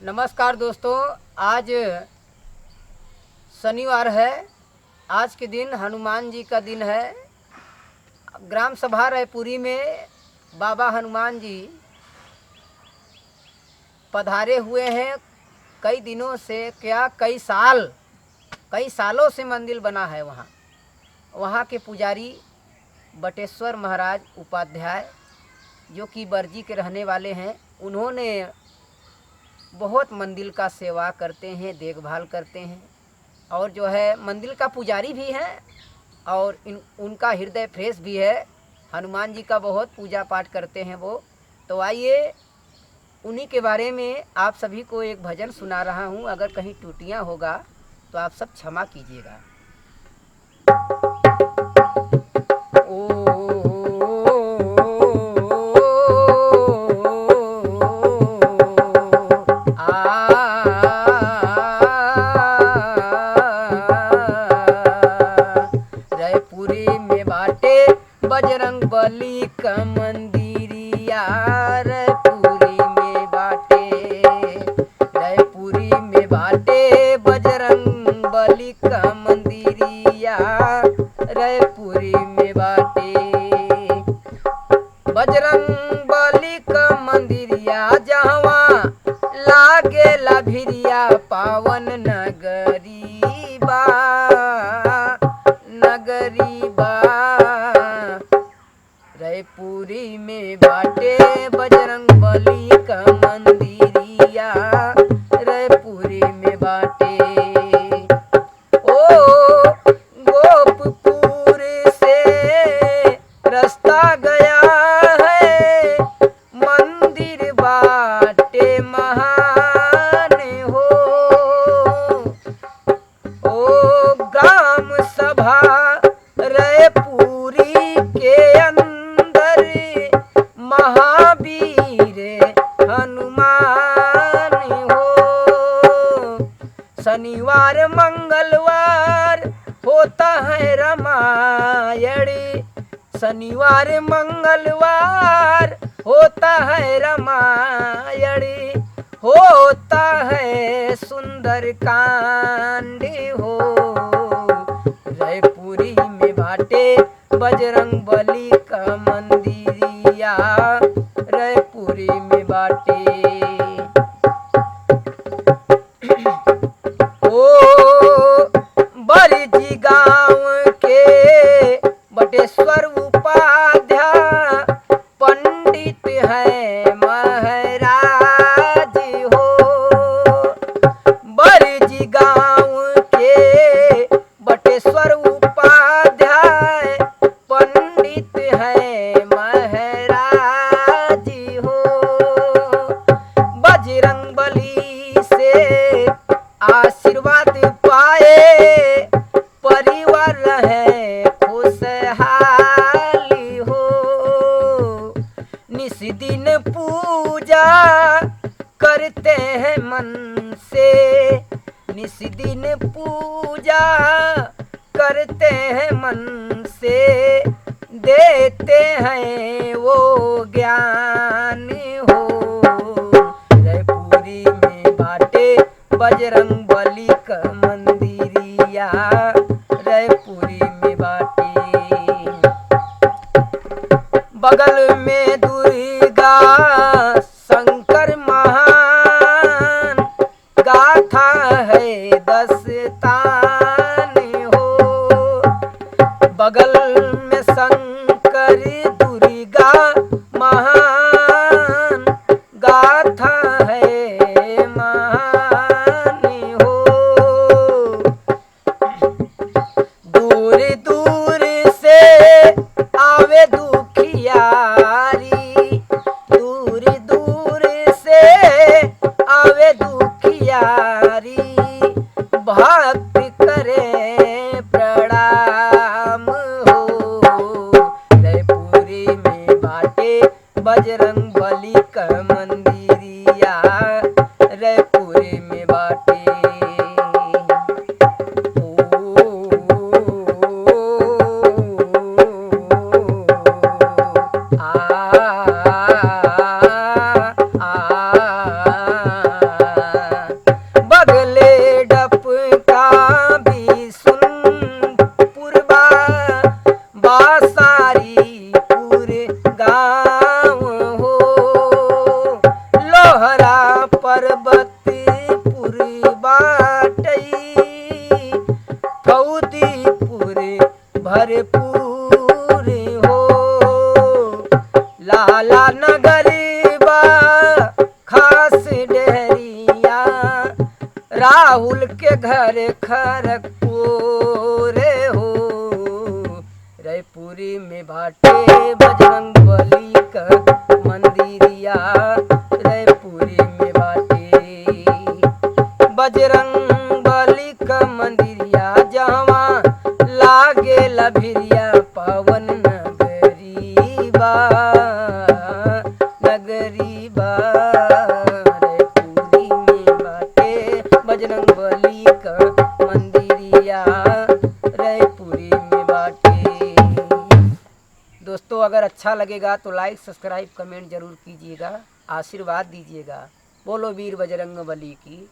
नमस्कार दोस्तों, आज शनिवार है। आज के दिन हनुमान जी का दिन है। ग्राम सभा रायपुरी में बाबा हनुमान जी पधारे हुए हैं। कई दिनों से, क्या कई सालों से मंदिर बना है। वहाँ के पुजारी बटेश्वर महाराज उपाध्याय, जो कि बरजी के रहने वाले हैं, उन्होंने बहुत मंदिर का सेवा करते हैं, देखभाल करते हैं और जो है मंदिर का पुजारी भी हैं और उनका हृदय फ्रेश भी है। हनुमान जी का बहुत पूजा पाठ करते हैं वो। तो आइए उन्हीं के बारे में आप सभी को एक भजन सुना रहा हूँ। अगर कहीं टूटियाँ होगा तो आप सब क्षमा कीजिएगा। बजरंग बली का मंदिरिया रायपुरी में बाटे, रायपुरी में बाटे बजरंग बली का मंदिरिया रायपुरी में बाटे। बजरंग बली का मंदिरिया जहवा लागे भिरिया पावन नगरी बा, नगरी बा। रायपुरी में बाटे बजरंग बली का मंदिरिया रायपुरी में बाटे। ओ गोपपुर से रास्ता गया है, मंदिर बाटे महान हो। ओ ग्राम सभा रायपुरी के महावीर हनुमान हो। शनिवार मंगलवार होता है रामायण, शनिवार मंगलवार होता है रामायण, होता है सुंदर कांड हो। रायपुरी में बाटे बजरंग बली का मंदिरिया रायपुरी में बाटे। ओ बरजी गांव के बटेश्वर उपाध्याय पंडित है महाराज हो। बरजी गांव के बटेश्वर उपाध्याय पंडित है महाराज हो। बजरंग बली से आशीर्वाद पाए परिवार है खुशहाली हो। निस दिन पूजा करते हैं मन से, निस दिन पूजा करते हैं मन से, देते हैं वो ज्ञान हो। रायपुरी में बाटे बजरंग बली का मंदिरिया रायपुरी में बाटे। बगल में दुर्गा शंकर महान गाथा है दस्तान हो। बगल में शंकर दुर्गा महान गाथा है महान हो। दूर दूर से आवे दुखियारी, दूर दूर से आवे दुखियारी, भक्त करे प्रणाम हो। रायपुरी में बाटे बजरंग बली का मंदिरिया रायपुरी में बाटे। आ बगले डपका भी सुन पुरबा बासारी पूरे गाँव हो। लोहरा पर्वत पुरी बाटई फौदीपुर भरपूर हो। लाला नगरी बा खास डेहरिया राहुल के घर खरगपुर हो। रायपुरी में बाटे बजरंग बली का मंदिरिया रायपुरी में बाटे बजरंग बली का मंदिरिया जहाँ लागे लभिरिया पावन नगरी बा रायपुरी में बाटे बजरंग बली का मंदिरिया रायपुरी में बाटे। दोस्तों अगर अच्छा लगेगा तो लाइक सब्सक्राइब कमेंट जरूर कीजिएगा, आशीर्वाद दीजिएगा। बोलो वीर बजरंग बली की।